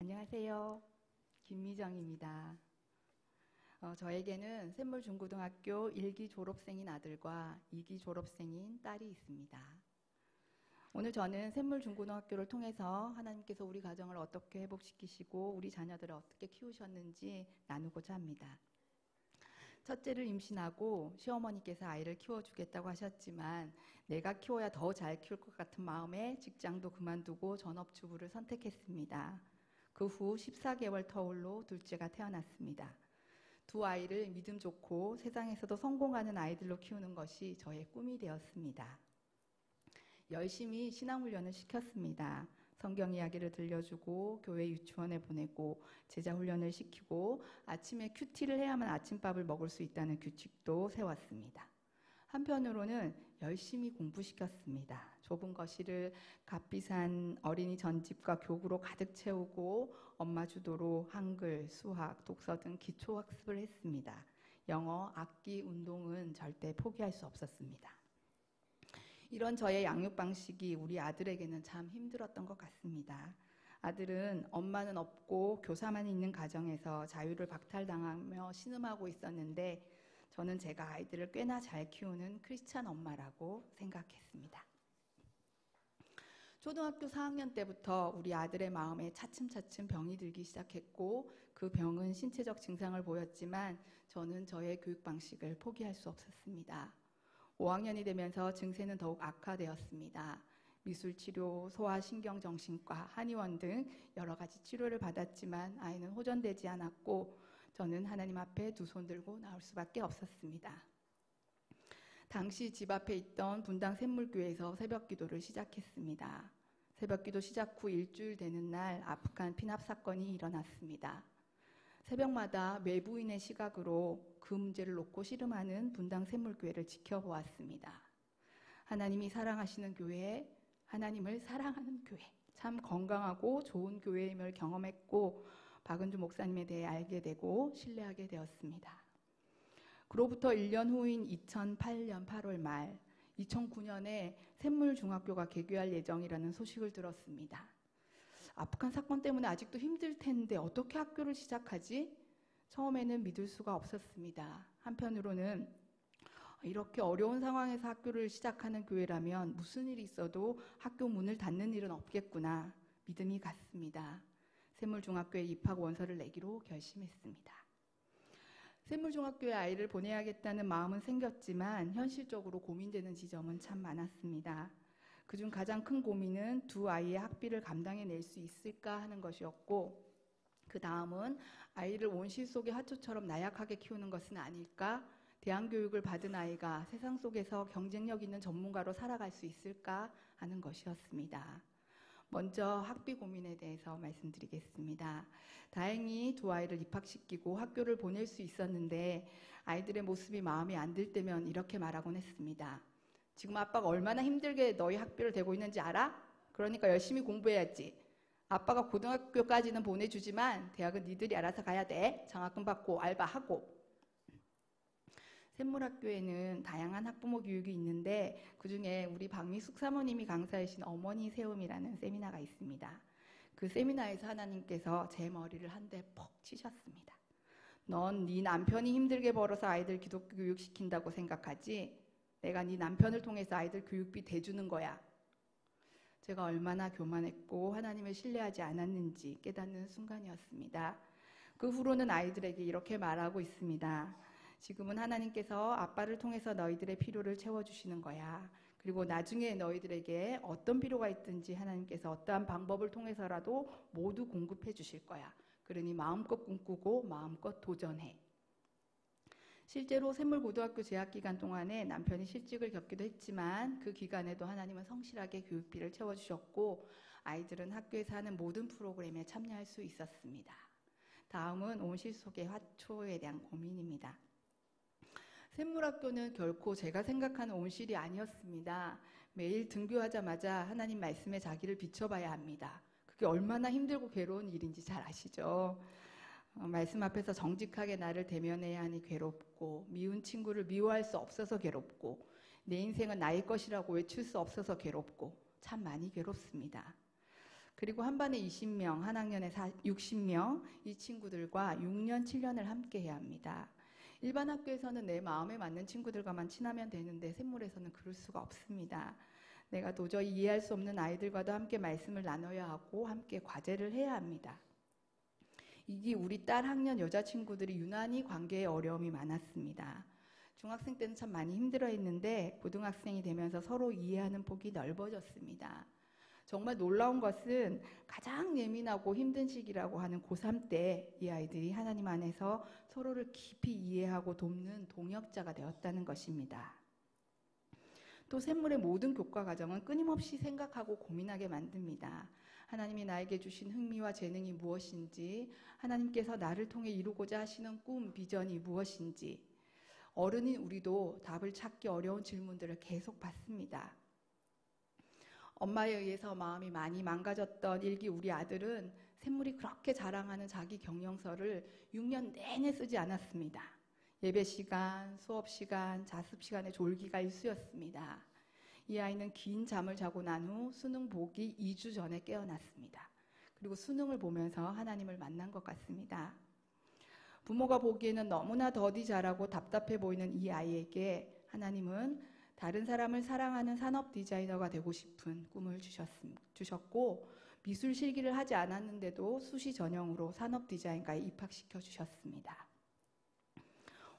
안녕하세요. 김미정입니다. 저에게는 샘물중고등학교 1기 졸업생인 아들과 2기 졸업생인 딸이 있습니다. 오늘 저는 샘물중고등학교를 통해서 하나님께서 우리 가정을 어떻게 회복시키시고 우리 자녀들을 어떻게 키우셨는지 나누고자 합니다. 첫째를 임신하고 시어머니께서 아이를 키워주겠다고 하셨지만 내가 키워야 더 잘 키울 것 같은 마음에 직장도 그만두고 전업주부를 선택했습니다. 그 후 14개월 터울로 둘째가 태어났습니다. 두 아이를 믿음 좋고 세상에서도 성공하는 아이들로 키우는 것이 저의 꿈이 되었습니다. 열심히 신앙훈련을 시켰습니다. 성경 이야기를 들려주고 교회 유치원에 보내고 제자훈련을 시키고 아침에 큐티를 해야만 아침밥을 먹을 수 있다는 규칙도 세웠습니다. 한편으로는 열심히 공부시켰습니다. 좁은 거실을 값비싼 어린이 전집과 교구로 가득 채우고 엄마 주도로 한글, 수학, 독서 등 기초 학습을 했습니다. 영어, 악기, 운동은 절대 포기할 수 없었습니다. 이런 저의 양육 방식이 우리 아들에게는 참 힘들었던 것 같습니다. 아들은 엄마는 없고 교사만 있는 가정에서 자유를 박탈당하며 신음하고 있었는데 저는 제가 아이들을 꽤나 잘 키우는 크리스찬 엄마라고 생각했습니다. 초등학교 4학년 때부터 우리 아들의 마음에 차츰차츰 병이 들기 시작했고 그 병은 신체적 증상을 보였지만 저는 저의 교육 방식을 포기할 수 없었습니다. 5학년이 되면서 증세는 더욱 악화되었습니다. 미술치료, 소아신경정신과, 한의원 등 여러 가지 치료를 받았지만 아이는 호전되지 않았고 저는 하나님 앞에 두 손 들고 나올 수밖에 없었습니다. 당시 집 앞에 있던 분당 샘물교회에서 새벽기도를 시작했습니다. 새벽기도 시작 후 일주일 되는 날 아프간 피납 사건이 일어났습니다. 새벽마다 외부인의 시각으로 그 문제를 놓고 씨름하는 분당 샘물교회를 지켜보았습니다. 하나님이 사랑하시는 교회, 하나님을 사랑하는 교회, 참 건강하고 좋은 교회임을 경험했고 박은주 목사님에 대해 알게 되고 신뢰하게 되었습니다. 그로부터 1년 후인 2008년 8월 말 2009년에 샘물중학교가 개교할 예정이라는 소식을 들었습니다. 아프간 사건 때문에 아직도 힘들 텐데 어떻게 학교를 시작하지? 처음에는 믿을 수가 없었습니다. 한편으로는 이렇게 어려운 상황에서 학교를 시작하는 교회라면 무슨 일이 있어도 학교 문을 닫는 일은 없겠구나 믿음이 갔습니다. 샘물중학교에 입학 원서를 내기로 결심했습니다. 샘물중학교에 아이를 보내야겠다는 마음은 생겼지만 현실적으로 고민되는 지점은 참 많았습니다. 그중 가장 큰 고민은 두 아이의 학비를 감당해낼 수 있을까 하는 것이었고 그 다음은 아이를 온실 속의 화초처럼 나약하게 키우는 것은 아닐까? 대안교육을 받은 아이가 세상 속에서 경쟁력 있는 전문가로 살아갈 수 있을까 하는 것이었습니다. 먼저 학비 고민에 대해서 말씀드리겠습니다. 다행히 두 아이를 입학시키고 학교를 보낼 수 있었는데 아이들의 모습이 마음에 안 들 때면 이렇게 말하곤 했습니다. 지금 아빠가 얼마나 힘들게 너희 학비를 대고 있는지 알아? 그러니까 열심히 공부해야지. 아빠가 고등학교까지는 보내주지만 대학은 니들이 알아서 가야 돼. 장학금 받고 알바하고. 샘물학교에는 다양한 학부모 교육이 있는데 그중에 우리 박미숙 사모님이 강사이신 어머니 세움이라는 세미나가 있습니다. 그 세미나에서 하나님께서 제 머리를 한 대 퍽 치셨습니다. 넌 네 남편이 힘들게 벌어서 아이들 기독교 교육시킨다고 생각하지? 내가 네 남편을 통해서 아이들 교육비 대주는 거야. 제가 얼마나 교만했고 하나님을 신뢰하지 않았는지 깨닫는 순간이었습니다. 그 후로는 아이들에게 이렇게 말하고 있습니다. 지금은 하나님께서 아빠를 통해서 너희들의 필요를 채워주시는 거야. 그리고 나중에 너희들에게 어떤 필요가 있든지 하나님께서 어떠한 방법을 통해서라도 모두 공급해 주실 거야. 그러니 마음껏 꿈꾸고 마음껏 도전해. 실제로 샘물고등학교 재학 기간 동안에 남편이 실직을 겪기도 했지만 그 기간에도 하나님은 성실하게 교육비를 채워주셨고 아이들은 학교에서 하는 모든 프로그램에 참여할 수 있었습니다. 다음은 온실 속의 화초에 대한 고민입니다. 샘물학교는 결코 제가 생각하는 온실이 아니었습니다. 매일 등교하자마자 하나님 말씀에 자기를 비춰봐야 합니다. 그게 얼마나 힘들고 괴로운 일인지 잘 아시죠? 말씀 앞에서 정직하게 나를 대면해야 하니 괴롭고 미운 친구를 미워할 수 없어서 괴롭고 내 인생은 나의 것이라고 외칠 수 없어서 괴롭고 참 많이 괴롭습니다. 그리고 한 반에 20명, 한 학년에 60명, 이 친구들과 6년, 7년을 함께 해야 합니다. 일반 학교에서는 내 마음에 맞는 친구들과만 친하면 되는데 샘물에서는 그럴 수가 없습니다. 내가 도저히 이해할 수 없는 아이들과도 함께 말씀을 나눠야 하고 함께 과제를 해야 합니다. 이게 우리 딸 학년 여자친구들이 유난히 관계에 어려움이 많았습니다. 중학생 때는 참 많이 힘들어했는데 고등학생이 되면서 서로 이해하는 폭이 넓어졌습니다. 정말 놀라운 것은 가장 예민하고 힘든 시기라고 하는 고3 때 이 아이들이 하나님 안에서 서로를 깊이 이해하고 돕는 동역자가 되었다는 것입니다. 또 샘물의 모든 교과 과정은 끊임없이 생각하고 고민하게 만듭니다. 하나님이 나에게 주신 흥미와 재능이 무엇인지, 하나님께서 나를 통해 이루고자 하시는 꿈, 비전이 무엇인지, 어른인 우리도 답을 찾기 어려운 질문들을 계속 받습니다. 엄마에 의해서 마음이 많이 망가졌던 일기 우리 아들은 샘물이 그렇게 자랑하는 자기 경영서를 6년 내내 쓰지 않았습니다. 예배 시간, 수업 시간, 자습 시간에 졸기가 일쑤였습니다. 이 아이는 긴 잠을 자고 난 후 수능 보기 2주 전에 깨어났습니다. 그리고 수능을 보면서 하나님을 만난 것 같습니다. 부모가 보기에는 너무나 더디 잘하고 답답해 보이는 이 아이에게 하나님은 다른 사람을 사랑하는 산업 디자이너가 되고 싶은 꿈을 주셨고 미술 실기를 하지 않았는데도 수시 전형으로 산업 디자인과에 입학시켜 주셨습니다.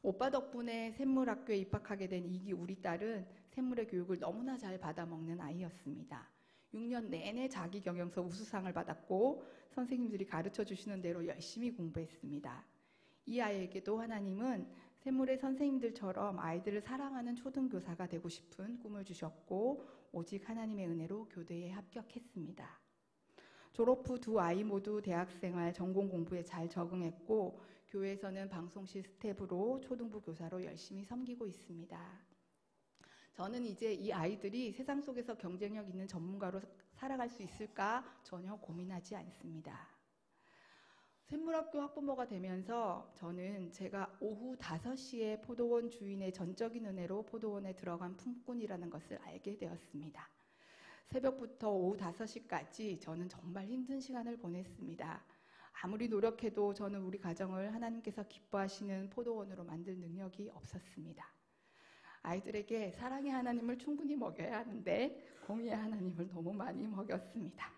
오빠 덕분에 샘물학교에 입학하게 된 이기 우리 딸은 샘물의 교육을 너무나 잘 받아먹는 아이였습니다. 6년 내내 자기 경영서 우수상을 받았고 선생님들이 가르쳐 주시는 대로 열심히 공부했습니다. 이 아이에게도 하나님은 샘물의 선생님들처럼 아이들을 사랑하는 초등교사가 되고 싶은 꿈을 주셨고 오직 하나님의 은혜로 교대에 합격했습니다. 졸업 후 두 아이 모두 대학생활 전공 공부에 잘 적응했고 교회에서는 방송실 스태프로 초등부 교사로 열심히 섬기고 있습니다. 저는 이제 이 아이들이 세상 속에서 경쟁력 있는 전문가로 살아갈 수 있을까 전혀 고민하지 않습니다. 샘물학교 학부모가 되면서 저는 제가 오후 5시에 포도원 주인의 전적인 은혜로 포도원에 들어간 품꾼이라는 것을 알게 되었습니다. 새벽부터 오후 5시까지 저는 정말 힘든 시간을 보냈습니다. 아무리 노력해도 저는 우리 가정을 하나님께서 기뻐하시는 포도원으로 만들 능력이 없었습니다. 아이들에게 사랑의 하나님을 충분히 먹여야 하는데 공의의 하나님을 너무 많이 먹였습니다.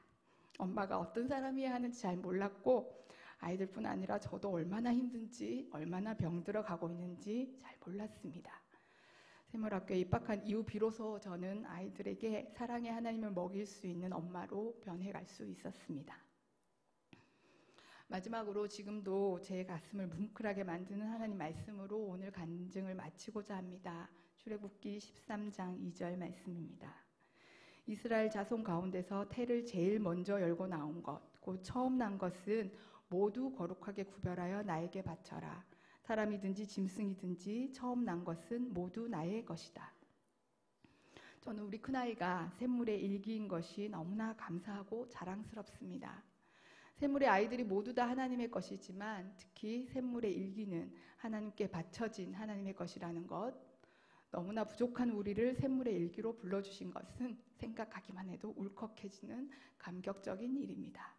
엄마가 어떤 사람이어야 하는지 잘 몰랐고 아이들뿐 아니라 저도 얼마나 힘든지 얼마나 병들어 가고 있는지 잘 몰랐습니다. 샘물학교에 입학한 이후 비로소 저는 아이들에게 사랑의 하나님을 먹일 수 있는 엄마로 변해갈 수 있었습니다. 마지막으로 지금도 제 가슴을 뭉클하게 만드는 하나님 말씀으로 오늘 간증을 마치고자 합니다. 출애굽기 13장 2절 말씀입니다. 이스라엘 자손 가운데서 태를 제일 먼저 열고 나온 것, 곧 처음 난 것은 모두 거룩하게 구별하여 나에게 바쳐라. 사람이든지 짐승이든지 처음 난 것은 모두 나의 것이다. 저는 우리 큰아이가 샘물의 일기인 것이 너무나 감사하고 자랑스럽습니다. 샘물의 아이들이 모두 다 하나님의 것이지만 특히 샘물의 일기는 하나님께 바쳐진 하나님의 것이라는 것, 너무나 부족한 우리를 샘물의 일기로 불러주신 것은 생각하기만 해도 울컥해지는 감격적인 일입니다.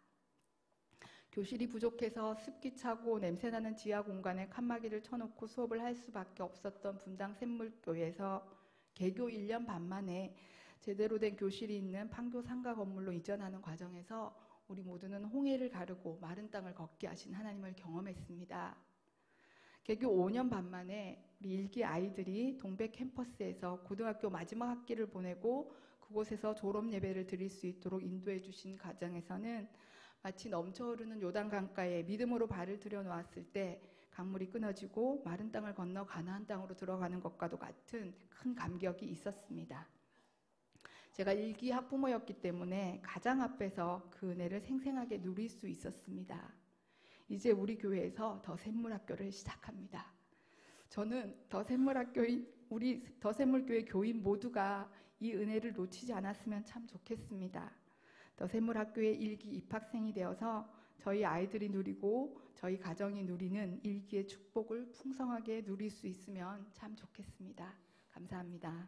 교실이 부족해서 습기 차고 냄새나는 지하 공간에 칸막이를 쳐놓고 수업을 할 수밖에 없었던 분당 샘물교회에서 개교 1년 반 만에 제대로 된 교실이 있는 판교 상가 건물로 이전하는 과정에서 우리 모두는 홍해를 가르고 마른 땅을 걷게 하신 하나님을 경험했습니다. 개교 5년 반 만에 우리 일기 아이들이 동백 캠퍼스에서 고등학교 마지막 학기를 보내고 그곳에서 졸업 예배를 드릴 수 있도록 인도해 주신 과정에서는 마치 넘쳐흐르는 요단 강가에 믿음으로 발을 들여놓았을 때 강물이 끊어지고 마른 땅을 건너 가나안 땅으로 들어가는 것과도 같은 큰 감격이 있었습니다. 제가 일기 학부모였기 때문에 가장 앞에서 그 은혜를 생생하게 누릴 수 있었습니다. 이제 우리 교회에서 더 샘물학교를 시작합니다. 저는 우리 더 샘물교회 교인 모두가 이 은혜를 놓치지 않았으면 참 좋겠습니다. 더 샘물학교의 일기 입학생이 되어서 저희 아이들이 누리고 저희 가정이 누리는 일기의 축복을 풍성하게 누릴 수 있으면 참 좋겠습니다. 감사합니다.